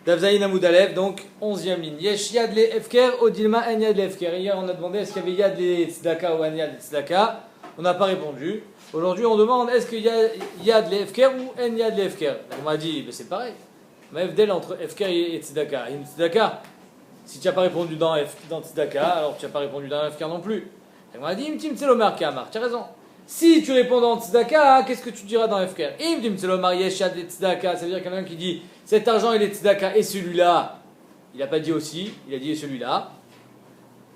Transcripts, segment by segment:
Davzaïn Amoudalev, donc 11e ligne. Yesh Yad le Efker, Odilma En Yad le Efker. Hier on a demandé est-ce qu'il y avait Yad le Tzedaka ou En Yad le Tzedaka. On n'a pas répondu. Aujourd'hui on demande est-ce qu'il y a Yad le Efker ou En Yad le Efker. On m'a dit ben, c'est pareil. Mais Evdel entre Efker et Tzedaka. Et une Tzedaka, si tu n'as pas répondu dans Tzedaka, alors tu n'as pas répondu dans Efker non plus. On m'a dit Imtim Tselomar Kamar, tu as raison. Si tu réponds dans Tzedaka, qu'est-ce que tu diras dans Efker? Imtim Tselomar Yesh Yad le Tzedaka, ça veut dire qu'il y en a un qui dit cet argent il est Tzedaka et celui-là, il n'a pas dit aussi, il a dit et celui-là.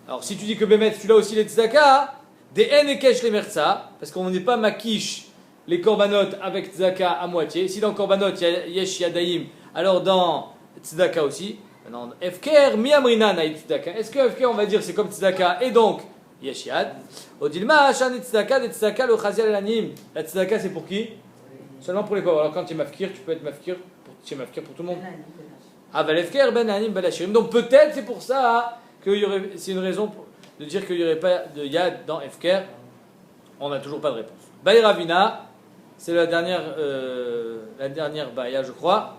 Alors si tu dis que Bémet, celui-là aussi il est Tzedaka, des N et Kesh les Merza, parce qu'on n'est pas makish les korbanot avec Tzedaka à moitié. Si dans korbanot il y a Yesh Yadaim, alors dans Tzedaka aussi. Maintenant, Efker, Miamrina Naïd Tzedaka. Est-ce que Efker on va dire c'est comme Tzedaka et donc Yesh Yad? Odilma, Hashan et Tzedaka, des Tzedaka, le Chazial et l'Anim. La Tzedaka c'est pour qui? Seulement pour les pauvres. Alors quand tu es mafkir, tu peux être mafkir. Tu es mafkir pour tout le monde. Ah, ben l'Efker, ben Anim, ben Lachirim. Donc peut-être c'est pour ça qu'il y aurait, c'est une raison de dire qu'il n'y aurait pas de Yad dans Efker. On n'a toujours pas de réponse. Baï Ravina, c'est la dernière Baïa, je crois.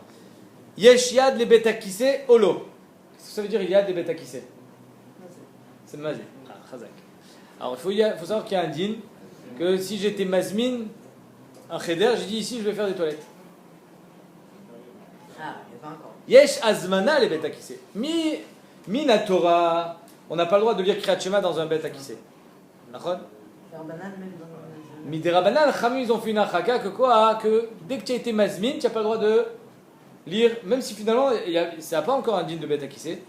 Yesh Yad le Betakise Olo. Qu'est-ce que ça veut dire Yad le Betakise? C'est Mazé. Ah, Chazak. Alors il faut savoir qu'il y a un din que si j'étais Mazmin, un cheder, j'ai dit ici je vais faire des toilettes. Yesh Azmana le Betakise. Mina Torah, on n'a pas le droit de lire Kriyat Shema dans un Betakise. D'accord? Miderabanan, Chami, ils ont fait une achaka que quoi? Que dès que tu as été Mazmin, tu n'as pas le droit de lire, même si finalement, ça n'a pas encore un din de Betakise.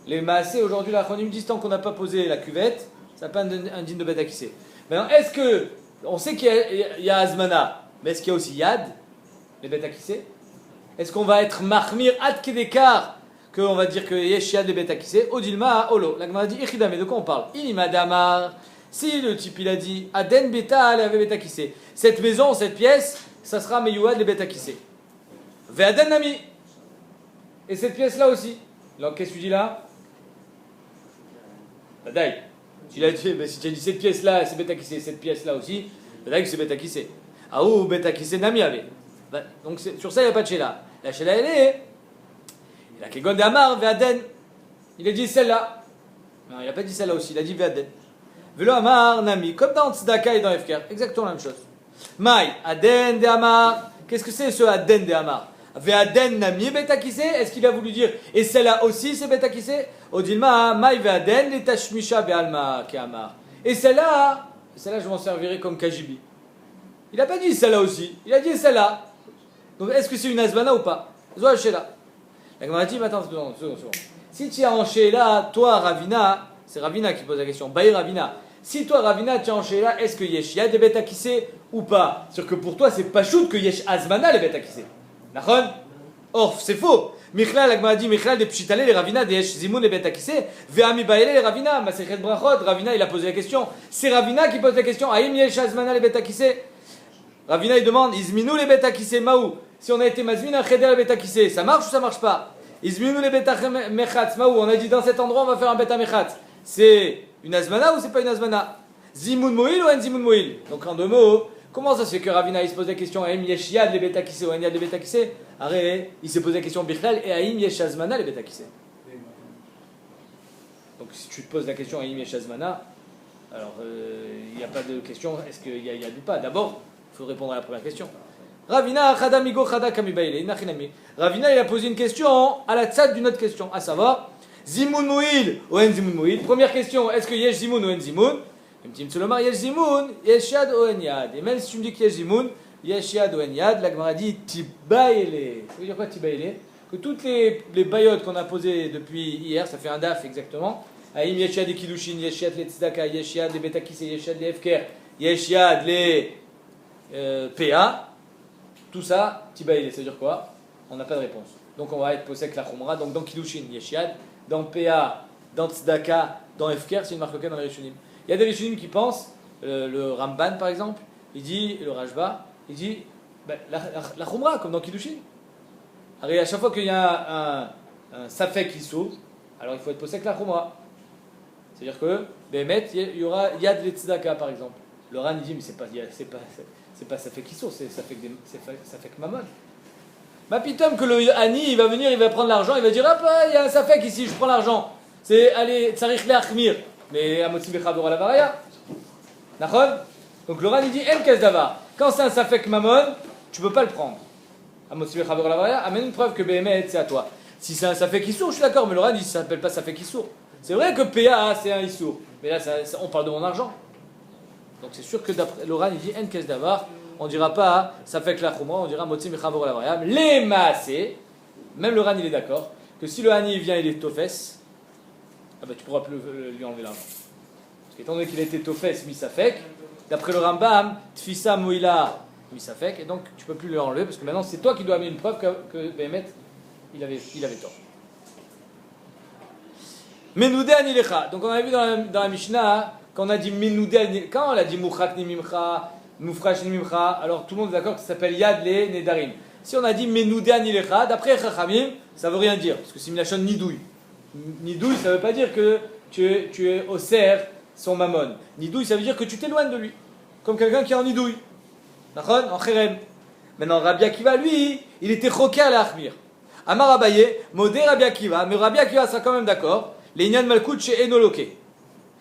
Les Maasé, aujourd'hui, la Chronim disent tant qu'on n'a pas posé la cuvette, ça n'a pas un din de Betakise. Maintenant, est-ce que, on sait qu'il y a Azmana, mais est-ce qu'il y a aussi Yad, les Betakise? Est-ce qu'on va être Mahmir ad Kedekar, qu'on va dire que Yesh Yad les Betakise, Odilma Olo? La Gemara dit Ichida, mais de quoi on parle? Inimadamar. Si le type il a dit Aden Beta avec Betakise, cette maison, cette pièce, ça sera Meyouad les Betakise. Ve'aden Nami. Et cette pièce là aussi. Donc qu'est-ce que tu dis là? Badaï. Si tu as dit cette pièce là, c'est Betakise, cette pièce là aussi, Badaï que c'est Betakise. Ah ou Betakise Nami avait. Donc sur ça il n'y a pas de Sheila. La Sheila elle est. Il a Kegon de Amar, Ve'aden. Il a dit celle-là. Non, il n'a pas dit celle-là aussi, il a dit Ve'aden. Velo Amar Nami, comme dans Tzedaka et dans Efker, exactement la même chose. Maï, Aden de Amar, qu'est-ce que c'est ce Aden de Amar? Ve'aden Nami Betakise, est-ce qu'il a voulu dire et celle-là aussi c'est Betakise? Odilma, Maï Ve'aden, les Tashmisha Be'alma Ke'amar. Et celle-là je m'en servirai comme Kajibi. Il n'a pas dit celle-là aussi, il a dit celle-là. Donc est-ce que c'est une Azbana ou pas? Zoa Sheila. La Gemara dit, attends, second. Si tu as en Sheila, toi Ravina, c'est Ravina qui pose la question. Baï Ravina. Si toi Ravina tu es en Sheila, est-ce que Yesh Yad des Betakise ou pas? Sûr que pour toi c'est pas choute que Yesh Azmana les Betakise. D'accord? Or c'est faux. Michlal, la Gemara dit Michlal des Pshitale les Ravina des Yesh Zimoun les Betakise. Ve'ami Baïle les Ravina. Masechet Brachot. Ravina il a posé la question. C'est Ravina qui pose la question. Aïm Yesh Azmana les Betakise. Ravina il demande Izminou les Betakise Maou. Si on a été Mazmin un Cheder les Betakise, ça marche ou ça marche pas? Izminou les Betamechatz Maou. On a dit dans cet endroit on va faire un Betamechatz. C'est une azmana ou c'est pas une azmana? Zimoun Moïl ou un Zimoun Moïl? Donc en deux mots, comment ça se fait que Ravina il se pose la question Aïm Yesh Yad les Betakise ou Aïm Yad les Betakise? Arrête, il s'est posé la question Bichlal et Aïm Yesh Azmana les Betakise. Donc si tu te poses la question Aïm Yesh Azmana, alors il n'y a pas de question est-ce qu'il y a Yad ou pas? D'abord, il faut répondre à la première question. Ravina Khadamigo Khada Kamibaïle. Ravina il a posé une question à la tzad d'une autre question, à savoir Zimoun Mouil ou En Zimoun Mouil. Première question, est-ce que Yesh Zimoun ou En Zimoun? Yesh Zimoun, Yesh Yad ou En Yad. Et même si tu me dis que Yesh Zimoun, Yesh Yad ou En Yad, la Gemara dit Tibaïle. Ça veut dire quoi Tibaïle? Que toutes les bayotes qu'on a posées depuis hier, ça fait un daf exactement. Aïm Yesh Yad les Kilushin, Yesh Yad les Tzedaka, Yesh Yad les Betakise, Yesh Yad les Efker, Yesh Yad les PA. Tout ça, Tibaïle, ça veut dire quoi? On n'a pas de réponse. Donc on va être posé avec la Khumra. Donc dans Kilushin, Yesh Yad. Dans PA, dans Tzedaka, dans Efker, c'est une marque dans les Rishonim. Il y a des Rishonim qui pensent, le Ramban par exemple, il dit, le Rajba, il dit la Khumra, comme dans Kiddushin. Alors à chaque fois qu'il y a un Safek qui s'ouvre, alors il faut être posé avec la Khumra. C'est-à-dire que, Bémet, il y aura Yad le Tzedaka par exemple. Le Ran il dit, mais c'est pas Safek qui s'ouvre, c'est Safek Mamon. Ma pitom que le Hani, il va venir, il va prendre l'argent, il va dire, hop, il y a un safek ici, je prends l'argent. C'est, allez, tsarich le'achmir. Mais amotzi bechavor la varaya. D'accord? Donc le Ran, il dit, en kes davar. Quand c'est un safek mamon, tu peux pas le prendre. Amotzi bechavor la varaya, amène une preuve que Behemet, c'est à toi. Si c'est un safek issour, je suis d'accord, mais le Ran, il s'appelle pas safek issour. C'est vrai que PA, c'est un issour. Mais là, on parle de mon argent. Donc c'est sûr que d'après le Ran, il dit, en kes davar. On ne dira pas safek la chumra, on dira motzi bechavor la varaya. Les maasé, même le Ran, il est d'accord, que si le Hani vient, il est tofes, ah ben, tu pourras plus lui enlever l'argent. Parce qu'étant donné qu'il a été tofes, misafek, d'après le Rambam, tfisa moïla, misafek, et donc tu ne peux plus lui enlever, parce que maintenant c'est toi qui dois amener une preuve que Behemet, il avait tort. Menoudé anilecha. Donc on avait vu dans la Mishnah, quand on a dit menoudé anilecha, quand on a dit mouchak ni mimcha, moufrash ni mimcha, alors tout le monde est d'accord que ça s'appelle yad le nedarim. Si on a dit menoudé anilecha, d'après Chachamim, ça veut rien dire, parce que c'est minachon nidouille. Nidouille, ça ne veut pas dire que tu es au cerf son mammon. Nidouille, ça veut dire que tu t'éloignes de lui. Comme quelqu'un qui est en nidouille. D'accord? En chérem. Maintenant, Rabbi Akiva, lui, il était choqué à l'achmir. Amar Abaye, modé Rabbi Akiva, mais Rabbi Akiva sera quand même d'accord. Les Inyan Malkout chez Enoloke.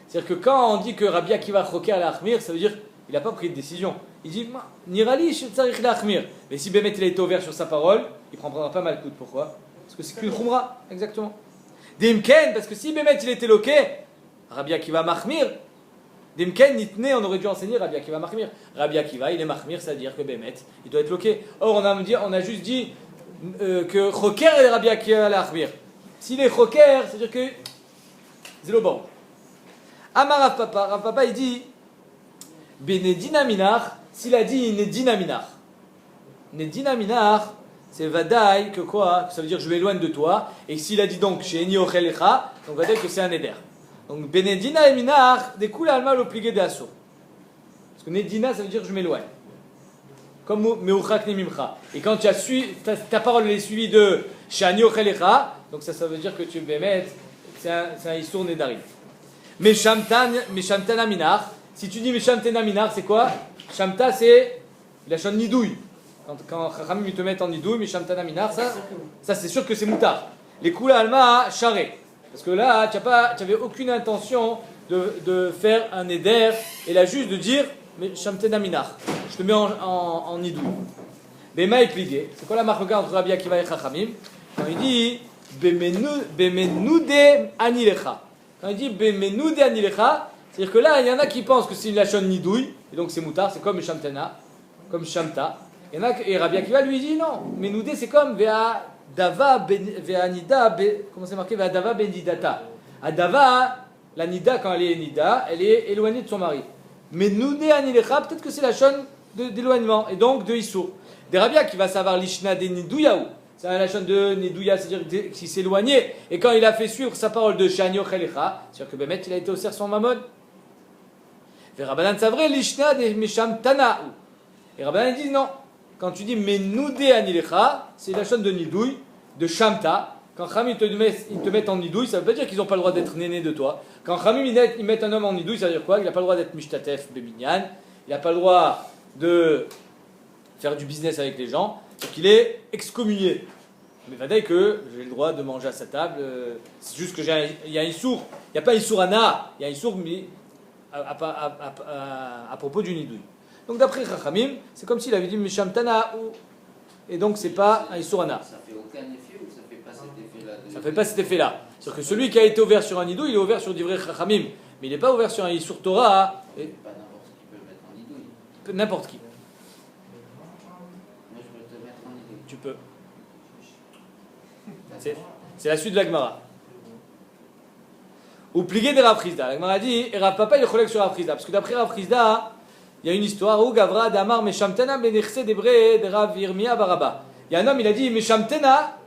C'est-à-dire que quand on dit que Rabbi Akiva choqué à l'achmir, ça veut dire qu'il n'a pas pris de décision. Il dit, Nirali, je tsarich l'achmir. Mais si Behemet il a été ouvert sur sa parole, il ne prendra pas Malkout. Pourquoi? Parce que c'est qu'une khumra, exactement. Dimken, parce que si Behemet il était loqué, Rabbi Akiva mahmir. Dimken nitne, on aurait dû enseigner Rabbi Akiva mahmir. Rabbi Akiva, il est mahmir, c'est-à-dire que Behemet, il doit être loqué. Or, on a juste dit que choker est Rabbi Akiva l'achmir. S'il est choker, c'est-à-dire que c'est le bon. Amar Rav Papa, il dit Benedina minar, s'il a dit Nedina minar. Nedina minar, c'est vadaï que quoi? Ça veut dire je m'éloigne de toi. Et s'il a dit donc chez Eni Ochelecha, donc vadaï que c'est un éder. Donc Benedina et minar, des coups al mal obligé de assaut. Parce que Nedina, ça veut dire je m'éloigne. Comme Meuchak ni Mimcha. Et quand tu as ta parole est suivie de chez Eni Ochelecha, donc ça veut dire que tu Behemet, c'est un Issour Nedarim. Mais Shamtana minar, si tu dis Shamtana minar, c'est quoi? Shamta, c'est la chaîne nidouille. Quand Chachamim te mettent en nidouille, Mishamtana minar, ça c'est sûr que c'est moutard. Les kula alma charé. Parce que là, tu n'avais aucune intention de faire un éder, et là juste de dire, mais Shamtana minar, je te mets en nidouille. Bema est plié. C'est quoi la marque entre Rabbi Akiva et Chachamim? Quand il dit, Bemenoude anilecha. Quand il dit, Bemenoude anilecha, c'est-à-dire que là, il y en a qui pensent que c'est une lachon nidouille, et donc c'est moutard, c'est comme Shamtana, comme Shamta. Il y en a, et Rabbi Akiva lui dit non, mais Noudé c'est comme Vea Dava Nida, comment c'est marqué? Vea Dava Benidata. Adava, la Nida quand elle est Nida, elle est éloignée de son mari. Mais Noudé Anilecha, peut-être que c'est la chaîne d'éloignement, et donc de Issour. Des Rabbi Akiva savoir l'Ishna de Nidouyaou. C'est la chaîne de Nidouya, c'est-à-dire qu'il s'est éloigné, et quand il a fait suivre sa parole de Shanyo Khelecha, c'est-à-dire que Behemet il a été au cerf son mammon. Et Rabbanan Savre l'Ishna de Misham Tanaou. Et Rabbanan dit non. Quand tu dis Menoudé anilecha, c'est la chaîne de Nidouille, de Shamta. Quand Khamim ils te mettent en Nidouille, ça ne veut pas dire qu'ils n'ont pas le droit d'être nénés de toi. Quand Khamim ils mettent un homme en Nidouille, ça veut dire quoi? Il n'a pas le droit d'être Mishtatef Bebinyan, il n'a pas le droit de faire du business avec les gens, donc il est excommunié. Mais vadaï que j'ai le droit de manger à sa table, c'est juste que il y a un Issour, il n'y a pas un Issour Ana, il y a un Issour à propos du Nidouille. Donc d'après Chachamim, c'est comme s'il avait dit Misham Tana, et donc c'est pas un Issourana. Ça fait aucun effet ou ça fait pas cet effet-là? Ça fait pas cet effet-là. C'est-à-dire que celui qui a été ouvert sur un nidou, il est ouvert sur d'Ivrei Chachamim, mais il n'est pas ouvert sur un Issour Torah. Pas n'importe qui peut le mettre en nidouille. N'importe qui. Moi je peux te mettre en nidouille. Tu peux. C'est la suite de la Gemara. Ou plié de Rav Chizda. La Gemara dit, et Rav Papa il est collègue sur Rav Chizda, parce que d'après Rav Chizda, il y a une histoire où Gavra Damar Meshamtena Benechse Debre de Rav Yirmia Baraba. Il y a un homme, il a dit Meshamtena,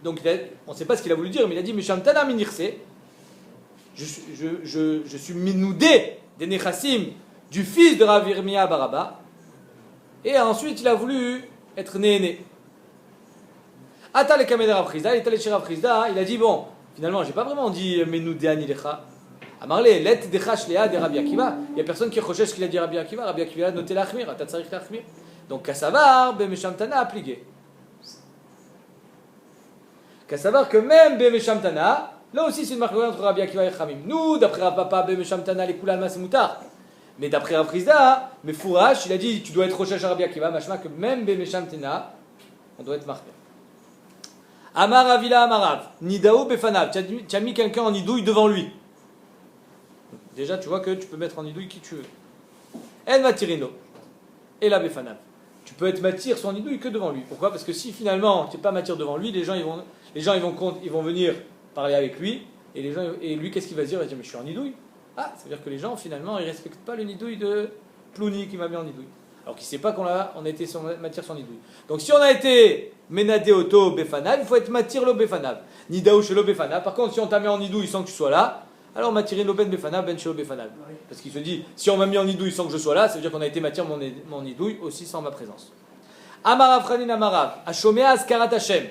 donc on ne sait pas ce qu'il a voulu dire, mais il a dit Meshamtena Minirse. Je suis minoudé des Nechassim du fils de Rav Yirmia Baraba. Et ensuite il a voulu être né. Ata le Kamed Rav Chizda, il est allé chez Rav Chizda, il a dit bon, finalement j'ai pas vraiment dit Menoudé Anilecha. Amarle, let dechash lea de Rabbi Akiva. Il n'y a personne qui recherche ce qu'il a dit Rabbi Akiva. Rabbi Akiva a noté l'achmir, atatsarich l'achmir. Donc, Kassavar, be Meshamtana appliqué. Qu'à savoir que même Bemeshamtana, là aussi c'est une marque entre Rabbi Akiva et Chamim. Nous, d'après Rav Papa, Bemeshamtana, les Koulalma, c'est moutar. Mais d'après Rav Prizda, mais Fourash, il a dit tu dois être Rosh Hashanah Rabbi Akiva, machma que même Bemeshamtana, on doit être marqué. Amar Avila Amarav, Nidao Befanav, tu as mis quelqu'un en nidouille devant lui. Déjà, tu vois que tu peux mettre en nidouille qui tu veux. El Matirino, et la Befanav. Tu peux être matir son nidouille que devant lui. Pourquoi? Parce que si finalement tu n'es pas matir devant lui, les gens ils vont venir parler avec lui, et lui qu'est-ce qu'il va se dire? Il va dire mais je suis en nidouille. Ah, ça veut dire que les gens finalement ils respectent pas le nidouille de Plouni qui m'a mis en nidouille. Alors qu'il ne sait pas qu'on a été sur matière son nidouille. Donc si on a été menadé auto befanav, il faut être matir lo befanav. Nidaou shelo befanav. Par contre, si on t'a mis en nidouille sans que tu sois là, alors matirin lo ben befanav, ben shelo befanav. Parce qu'il se dit, si on m'a mis en nidouille sans que je sois là, ça veut dire qu'on a été matir mon nidouille aussi sans ma présence. Amarav Franin Amarav, Ashomea Askarat Hashem.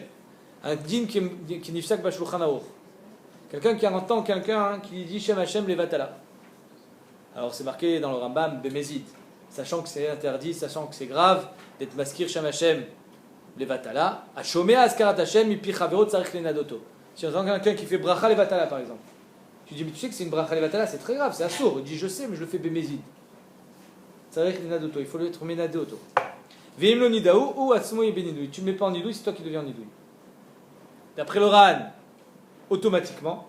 Un din qui nifsak bashulchan aruch. Quelqu'un qui entend quelqu'un qui dit Shem Hashem levatala. Alors c'est marqué dans le Rambam Bemezid. Sachant que c'est interdit, sachant que c'est grave, d'être maskir Shem Hashem levatala, à Shomea Askarat Hashem, mipi chavero tzarich lenadoto. Si on entend quelqu'un qui fait bracha levatala par exemple, tu dis, mais tu sais que c'est une bracha levatala, c'est très grave, c'est assour. Il dit, je sais, mais je le fais bémézid. Tzarich lenadoto, il faut être ménadé auto. Veim lo nidaou ou atzmo yebenidoui. Tu ne mets pas en nidouille, c'est toi qui deviens en nidouille. D'après le Ran, automatiquement.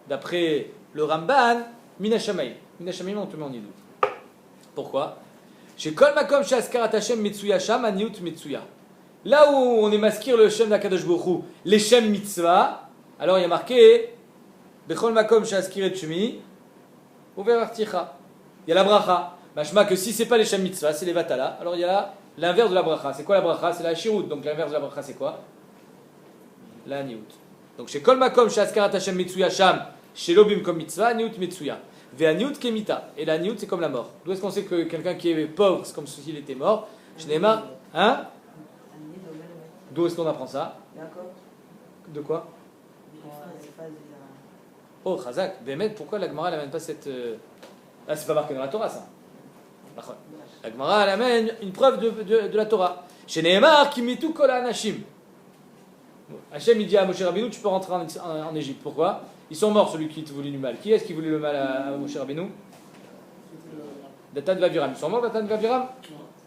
D'après le Ramban, minashamaï. Minashamaï, on te met en nidouille. Pourquoi? Chez Kol Makom chez Askarat Hashem Mitsuya Sham Aniut Mitsuya. Là où on est maskir le Shem d'Akadosh Baruch Hu, les Shem Mitzvah, alors il y a marqué Bechol Makom chez Askiret Shemi, Over Articha. Il y a la bracha. Machma que si c'est pas les Shem Mitzvah, c'est les Vatala. Alors il y a l'inverse de la bracha. C'est quoi la bracha? C'est la Shirut. Donc l'inverse de la bracha, c'est quoi? La Aniut. Donc chez Kol Makom chez Askarat Hashem Mitsuya Sham, chez Lobim comme Mitzvah, Aniut Mitsuya. Ve'aniut kemita. Et la niut, c'est comme la mort. D'où est-ce qu'on sait que quelqu'un qui est pauvre, c'est comme s'il était mort? Je n'ai marre. Hein? D'où est-ce qu'on apprend ça? De quoi? Oh, Chazak. Bémet, pourquoi la Gemara n'amène pas cette. Ah, c'est pas marqué dans la Torah, ça. La Gemara, elle amène une preuve de la Torah. Chez Nehemar, kimitu kol anashim. Hachem, il dit à Moshe Rabbeinu, tu peux rentrer en Égypte. Pourquoi? Ils sont morts, celui qui te voulait du mal. Qui est-ce qui voulait le mal à Moshe Rabbeinu? Datan Vaviram. Ils sont morts, Datan Vaviram?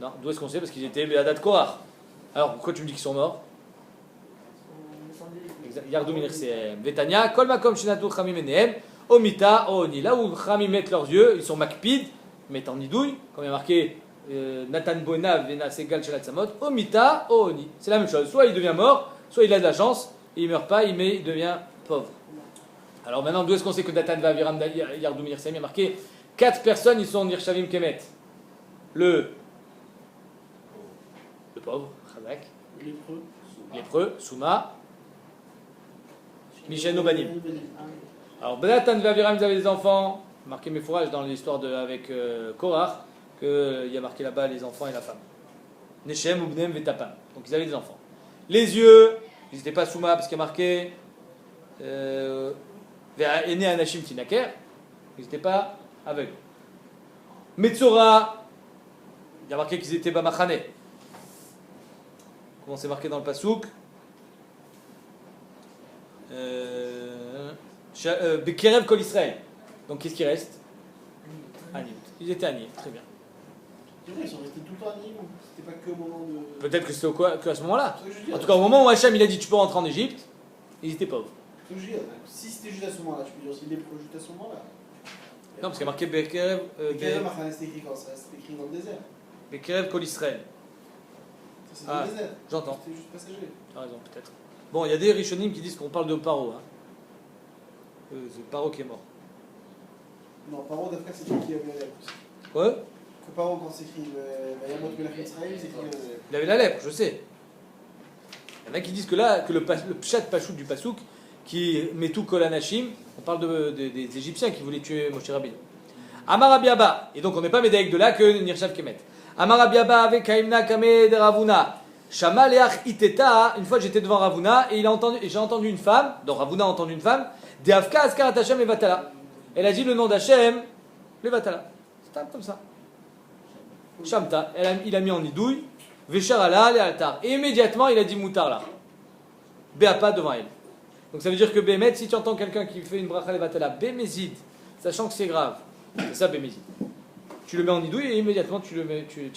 Non. D'où est-ce qu'on sait? Parce qu'ils étaient Be'adat Korach. Alors pourquoi tu me dis qu'ils sont morts? Yardou Minirseem. Vetania, Kol Makom Shinatu Chamim Enehem, Omita, Oni. Là où Chamim mettent leurs yeux, ils sont makpid, ils mettent en nidouille, comme il y a marqué Nathan Bona, Vena Segal Shalatzamot, Omita, Oni. C'est la même chose. Soit il devient mort, soit il a de la chance, et il ne meurt pas, il devient pauvre. Alors maintenant, d'où est-ce qu'on sait que Datan va Aviram Yardou Minirseem? Il y a marqué 4 personnes, ils sont Nirshavim Kemet. Le pauvre, Chazak. Lépreux, Souma. Michel Nobanim. Alors, Datan va Aviram, ils avaient des enfants. Marqué mes fourrages dans l'histoire avec Korach, qu'il y a marqué là-bas les enfants et la femme. Neshem, Ubnem, Vetapam. Donc ils avaient des enfants. Les yeux, ils n'étaient pas Souma parce qu'il y a marqué. Aîné Anashim Tinaker, ils n'étaient pas aveugles. Metzora, il y a marqué qu'ils étaient Bamachane. Comment c'est marqué dans le Passouk? Bekerev Kol Israël. Donc qu'est-ce qui reste? Anit. Ils étaient Anit, très bien. Ils sont restés tout le temps à Nîmes, c'était pas que au moment de. Peut-être que c'était qu'à ce moment-là. En tout cas, au moment où Hachem il a dit tu peux rentrer en Égypte, ils étaient pauvres. Si c'était juste à ce moment-là, tu peux dire aussi les pro juste à ce moment-là. Non, parce qu'il y a marqué Bekerev. Bekerev, c'était écrit quand ça? C'était écrit dans le désert. Bekerev Kol Israël. C'est dans le désert. J'entends. C'était juste passager. Tu as raison, peut-être. Bon, il y a des Rishonim qui disent qu'on parle de Paro. Hein. C'est Paro qui est mort. Non, Paro, d'après, c'est lui qui avait la lèpre. Ouais. Que Paro, quand c'est écrit Vayamot Melach Israël, c'est écrit la lèpre. Il avait la lèpre, je sais. Il y en a qui disent que là, que le Pshat Pachout du Pasouk, qui met tout Kol Anashim, on parle des Égyptiens qui voulaient tuer Moshe Rabbeinu. Amar Rabbi Abba, et donc on n'est pas médaïque de là que Nirshav Kemet. Amar Rabbi Abba avec Kaimna Kame de Ravuna. Shama Leach Iteta, une fois j'étais devant Ravuna et j'ai entendu une femme, donc Ravuna a entendu une femme, Deavka Askarat Hashem Levatala. Elle a dit le nom d'Hachem, Levatala. C'est comme ça. Shamta, il a mis en nidouille, Vesharala, le altar. Et immédiatement il a dit Moutar là. Béapa devant elle. Donc ça veut dire que Bémet, si tu entends quelqu'un qui fait une bracha levatala, Bémézid, sachant que c'est grave, c'est ça Bémézid. Tu le mets en nidouille et immédiatement tu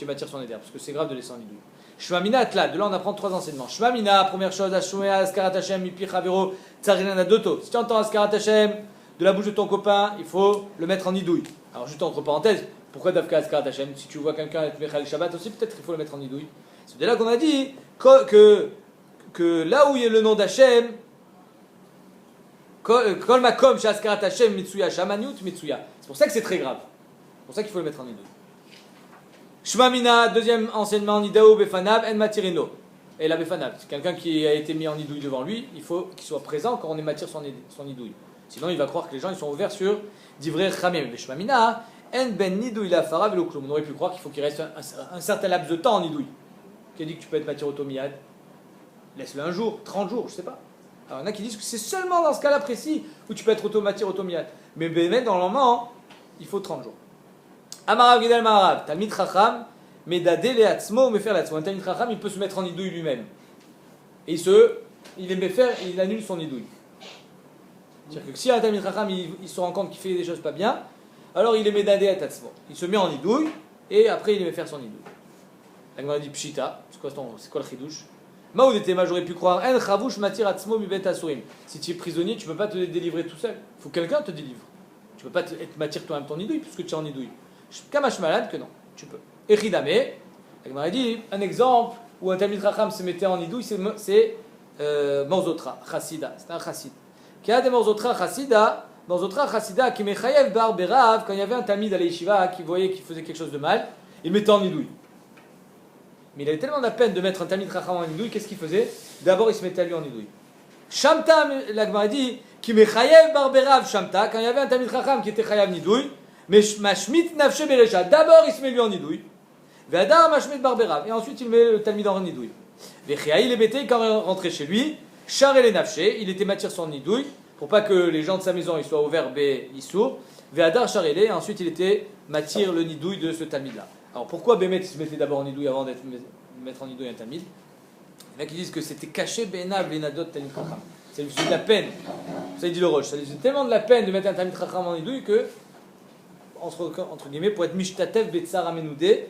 m'attires son éder, parce que c'est grave de laisser en nidouille. Shmamina atla, de là on apprend 3 enseignements. Shmamina, première chose, Ashumea, Askarat Hashem, Mipi Chavero, Tsarinana Doto. Si tu entends Askarat Hashem de la bouche de ton copain, il faut le mettre en nidouille. Alors juste entre parenthèses, pourquoi Dafka Askarat Hashem? Si tu vois quelqu'un avec Mechal Shabbat aussi, peut-être qu'il faut le mettre en nidouille. C'est de là qu'on a dit que là où il y a le nom d'Hashem, Kol Makom Shaskarat Hashem Mitsuya, Shamaniut Mitsuya. C'est pour ça que c'est très grave. C'est pour ça qu'il faut le mettre en nidouille. Shmamina, deuxième enseignement, Nidao Befanav En Matirino. Et la Befanav, c'est quelqu'un qui a été mis en nidouille devant lui, il faut qu'il soit présent quand on ématire son nidouille. Sinon il va croire que les gens ils sont ouverts sur d'ivrer Chamim. Mais Shmamina, En Ben Nidouille la Farah Veloklum. On aurait pu croire qu'il faut qu'il reste un certain laps de temps en nidouille. Qui a dit que tu peux être matir automiyad? Laisse-le un jour, 30 jours, je sais pas. Alors il y en a qui disent que c'est seulement dans ce cas-là précis où tu peux être matir automiyad. Mais normalement, il faut 30 jours. Amarav Gidal Marav, Talmid Chacham, Medadé Leatzmo, Mefer Leatzmo. Un Talmid Chacham, il peut se mettre en nidouille lui-même. Et il annule son nidouille. C'est-à-dire que si un Talmid Chacham, il se rend compte qu'il fait des choses pas bien, alors il est Medadé Leatzmo. Il se met en nidouille, et après il va faire son nidouille. La Gemara dit Pshita, c'est quoi le chidouche? Maoudetema, j'aurais pu croire, En Chavush Matir Atzmo Mibet Asurim. Si tu es prisonnier, tu ne peux pas te délivrer tout seul. Il faut que quelqu'un te délivre. Tu ne peux pas être matir toi-même ton nidouille, puisque tu es en nidouille. Kamash malade que non, tu peux. Echidame, la Gemara dit, un exemple où un Talmid Chacham se mettait en nidouille, c'est Morzotra, Chassida. C'est un chassid. Qui a des Morzotra Chassida, qui mechayev bar berav, quand il y avait un Talmid à l'Yeshiva qui voyait qu'il faisait quelque chose de mal, il mettait en nidouille. Mais il avait tellement la peine de mettre un Talmid Chacham en nidouille, qu'est-ce qu'il faisait? D'abord il se mettait à lui en nidouille. Shamta, la Gemara dit, qui mechayev bar berav Shamta, quand il y avait un Talmid Chacham qui était chayav nidouille, mais Mashmit Nafshe Berecha, d'abord il se met lui en nidouille, Vedar Mashmit Barberav, et ensuite il met le Talmid en nidouille. Vechiaï les bêtés, quand il rentrait chez lui, Char et les Nafshe, il était matir son nidouille, pour pas que les gens de sa maison ils soient ouverts bé Issour, Vedar Char et ensuite il était matir le nidouille de ce Talmid là. Alors pourquoi Bémet il se mettait d'abord en nidouille avant d'être mettre en nidouille un Talmid? Il y en a qui disent que c'était caché Benav Lenadot Talmid Chacham. Ça lui faisait de la peine, ça dit le Roche, ça lui faisait tellement de la peine de mettre un Talmid Chacham en nidouille que entre guillemets, pour être Mishtatev Betsar Amenoudé,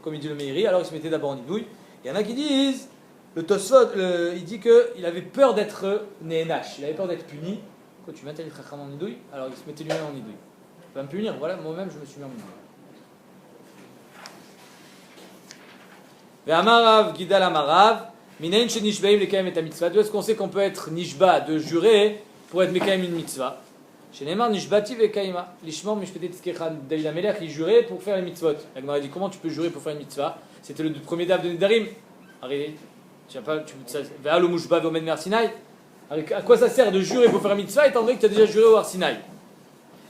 comme il dit le Meiri, alors il se mettait d'abord en nidouille. Il y en a qui disent, le Tosfot, il dit qu'il avait peur d'être Néhénash, il avait peur d'être puni. Quoi, tu mets un Chacham en nidouille? Alors il se mettait lui-même en nidouille. Tu vas me punir, voilà, moi-même je me suis mis en nidouille. Ve'amarav Gidal Amarav, Minayin Shenishbaim Lekayem et Mitzvah. D'où est-ce qu'on sait qu'on peut être Nishba, de jurer, pour être Mekayem une mitzvah? Chez Neymar, Nishbati Vekaima, Lishmor Mishpetet Tzkechan, David Amelech, il jurait pour faire les mitzvot. La Gemara dit comment tu peux jurer pour faire une mitzvah? C'était le premier dave de Nedarim. Arrêtez, tu n'as pas, Ve'alo Mushba Ve'omen Mersinaï. À quoi ça sert de jurer pour faire une mitzvah étant donné que tu as déjà juré au Arsinaï?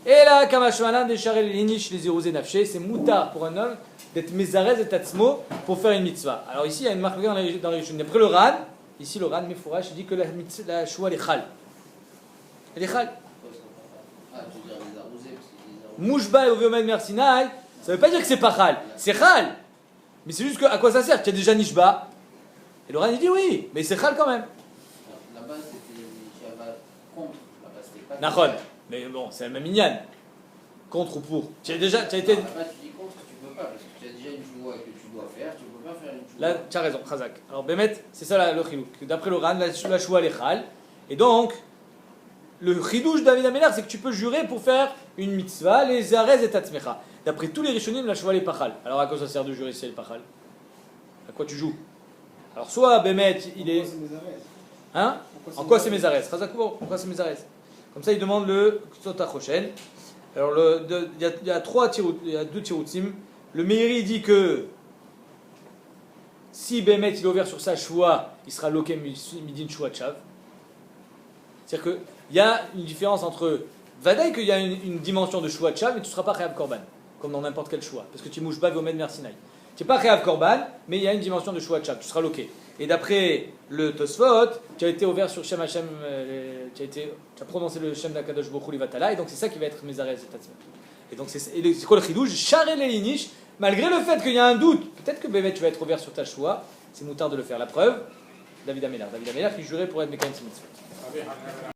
Et là, Kamashmanan, Desharel Linish, les Zérosé Nafshe, c'est moutard pour un homme d'être Mezarez et Tatzmo pour faire une mitzvah. Alors ici, il y a une marque dans les Rishonim. Après le Ran, ici le Ran, Mefourash, il dit que la Shoua, elle est Chal. Elle est Chal. Mouchba et Oveomen Mersinaï, ça ne veut pas dire que c'est pas Chal, c'est Chal. Mais c'est juste que, à quoi ça sert? Tu as déjà Nishba. Et le Ran il dit oui, mais c'est Chal quand même. Là-bas c'était Nishba contre, là-bas c'était pas. Nachon, mais bon, c'est la même mignonne. Contre ou pour. Tu as été. Là-bas tu dis contre, tu peux pas, parce que tu as déjà une joie que tu dois faire, tu peux pas faire une joie. Là, tu as raison, Khazak. Alors, Bémet, c'est ça le chilou. D'après le Ran, la choua est Chal. Et donc, le chidouche de David Amelach, c'est que tu peux jurer pour faire une mitzvah, les arez et tatzmecha. D'après tous les rishonim, la cheval est pachal. Alors à quoi ça sert de jurer si c'est le pachal? À quoi tu joues? Alors soit Bémet, il est. Hein? En quoi c'est mes arès? Chazakoubo, en quoi c'est mes arès? Comme ça, il demande le Sota Choshen. Alors il y a deux tiroutim. Le Meiri dit que si Bémet il est ouvert sur sa choua, il sera loqué midin choua chav. C'est-à-dire qu'il y a une différence entre. Vadaï qu'il y a une dimension de choua chav, mais tu ne seras pas Khayav Korban, comme dans n'importe quel choix, parce que tu mouches pas Vomed Mersinaï. Tu n'es pas Khayav Korban, mais il y a une dimension de choua chav, tu seras loqué. Et d'après le Tosfot, tu as été ouvert sur Shem Hashem, tu as prononcé le Shem d'Akadosh Bokhu Livatala, et donc c'est ça qui va être mes arrêts. Et donc c'est quoi le chidouche? Charel et Linish, malgré le fait qu'il y a un doute, peut-être que Bémet tu vas être ouvert sur ta choix, c'est moutard de le faire. La preuve, David Amelach, il jurait pour être Mekayem Mitzvot.